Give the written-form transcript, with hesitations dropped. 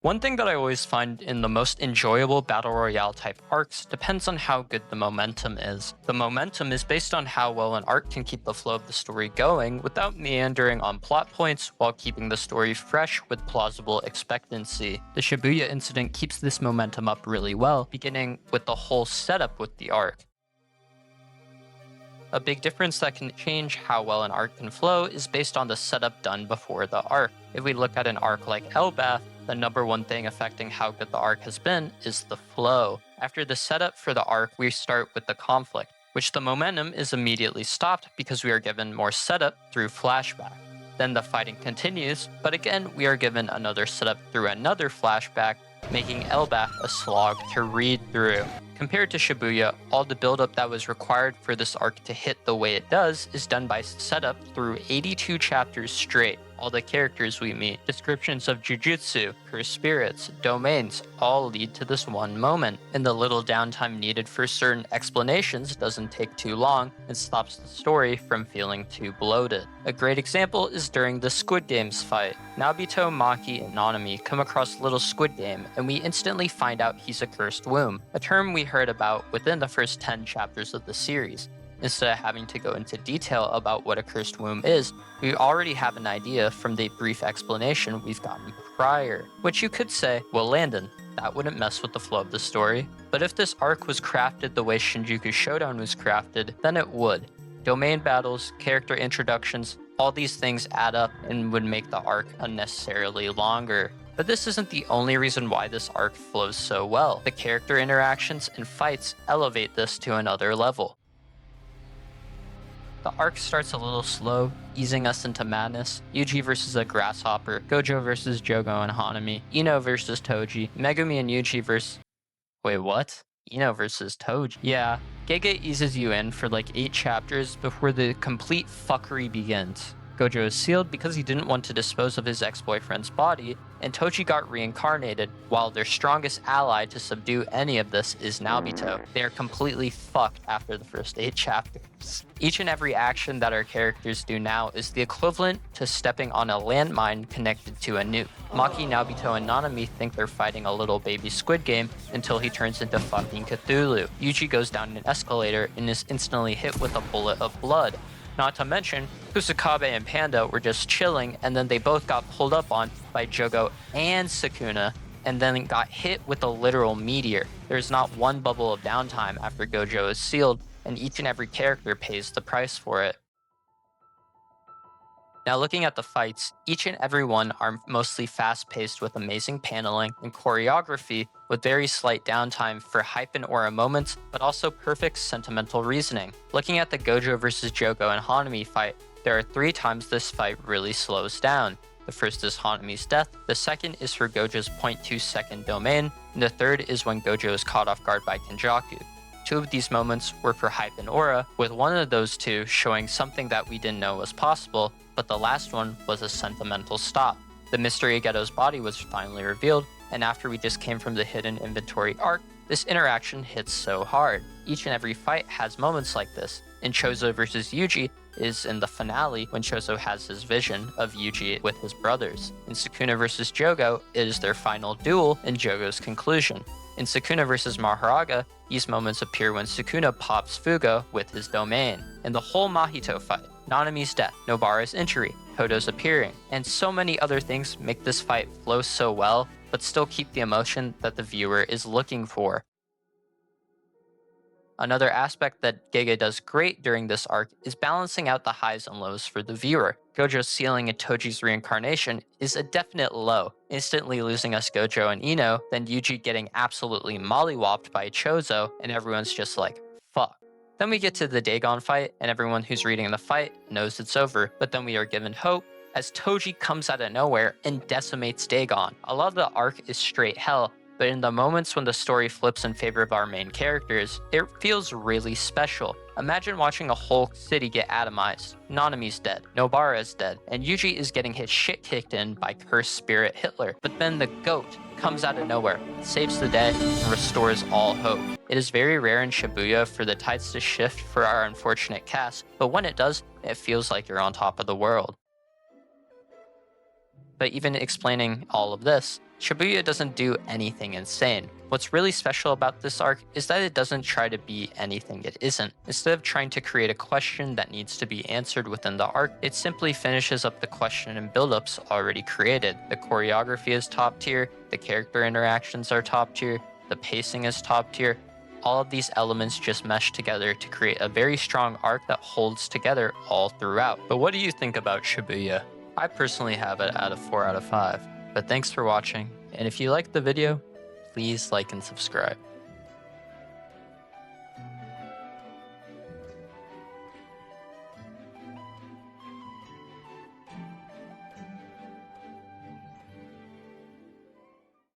One thing that I always find in the most enjoyable battle royale type arcs depends on how good the momentum is. The momentum is based on how well an arc can keep the flow of the story going without meandering on plot points while keeping the story fresh with plausible expectancy. The Shibuya incident keeps this momentum up really well, beginning with the whole setup with the arc. A big difference that can change how well an arc can flow is based on the setup done before the arc. If we look at an arc like Elbath, the number one thing affecting how good the arc has been is the flow. After the setup for the arc, we start with the conflict, which the momentum is immediately stopped because we are given more setup through flashback. Then the fighting continues, but again we are given another setup through another flashback, making Elbath a slog to read through. Compared to Shibuya, all the buildup that was required for this arc to hit the way it does is done by setup through 82 chapters straight. All the characters we meet, descriptions of Jujutsu, cursed spirits, domains, all lead to this one moment, and the little downtime needed for certain explanations doesn't take too long and stops the story from feeling too bloated. A great example is during the Squid Games fight. Nobito, Maki, and Nanami come across Little Squid Game, and we instantly find out he's a cursed womb, a term we heard about within the first 10 chapters of the series. Instead of having to go into detail about what a cursed womb is, we already have an idea from the brief explanation we've gotten prior. Which you could say, well Landon, that wouldn't mess with the flow of the story. But if this arc was crafted the way Shinjuku Showdown was crafted, then it would. Domain battles, character introductions, all these things add up and would make the arc unnecessarily longer. But this isn't the only reason why this arc flows so well. The character interactions and fights elevate this to another level. The arc starts a little slow, easing us into madness. Yuji versus a grasshopper, Gojo versus Jogo and Hanami, Ino versus Toji, Megumi and Yuji versus... Wait, what? Ino versus Toji? Yeah, Gege eases you in for like 8 chapters before the complete fuckery begins. Gojo is sealed because he didn't want to dispose of his ex-boyfriend's body, and Toji got reincarnated, while their strongest ally to subdue any of this is Nobito. They are completely fucked after the first 8 chapters. Each and every action that our characters do now is the equivalent to stepping on a landmine connected to a nuke. Maki, Nobito, and Nanami think they're fighting a little baby Squid Game until he turns into fucking Cthulhu. Yuji goes down an escalator and is instantly hit with a bullet of blood. Not to mention, Kusakabe and Panda were just chilling, and then they both got pulled up on by Jogo and Sukuna, and then got hit with a literal meteor. There's not one bubble of downtime after Gojo is sealed, and each and every character pays the price for it. Now looking at the fights, each and every one are mostly fast-paced with amazing paneling and choreography with very slight downtime for hype and aura moments, but also perfect sentimental reasoning. Looking at the Gojo vs Jogo and Hanami fight, there are 3 times this fight really slows down. The first is Hanami's death, the second is for Gojo's 0.2 second domain, and the third is when Gojo is caught off guard by Kenjaku. 2 of these moments were for hype and aura, with one of those 2 showing something that we didn't know was possible, but the last one was a sentimental stop. The mystery of Geto's body was finally revealed, and after we just came from the hidden inventory arc, this interaction hits so hard. Each and every fight has moments like this. In Chozo vs Yuji is in the finale when Chozo has his vision of Yuji with his brothers. In Sukuna vs Jogo, it is their final duel in Jogo's conclusion. In Sukuna vs Maharaga, these moments appear when Sukuna pops Fugo with his domain. In the whole Mahito fight, Nanami's death, Nobara's injury, Hodo's appearing, and so many other things make this fight flow so well, but still keep the emotion that the viewer is looking for. Another aspect that Gege does great during this arc is balancing out the highs and lows for the viewer. Gojo's sealing in Toji's reincarnation is a definite low, instantly losing us Gojo and Ino, then Yuji getting absolutely mollywopped by Chozo, and everyone's just like, fuck. Then we get to the Dagon fight, and everyone who's reading the fight knows it's over, but then we are given hope as Toji comes out of nowhere and decimates Dagon. A lot of the arc is straight hell, but in the moments when the story flips in favor of our main characters, it feels really special. Imagine watching a whole city get atomized. Nanami's dead, Nobara is dead, and Yuji is getting his shit kicked in by cursed spirit Hitler. But then the GOAT comes out of nowhere, saves the day, and restores all hope. It is very rare in Shibuya for the tides to shift for our unfortunate cast, but when it does, it feels like you're on top of the world. But even explaining all of this, Shibuya doesn't do anything insane. What's really special about this arc is that it doesn't try to be anything it isn't. Instead of trying to create a question that needs to be answered within the arc, it simply finishes up the question and build-ups already created. The choreography is top tier, the character interactions are top tier, the pacing is top tier. All of these elements just mesh together to create a very strong arc that holds together all throughout. But what do you think about Shibuya? I personally have it at a 4 out of 5. But thanks for watching, and if you liked the video, please like and subscribe.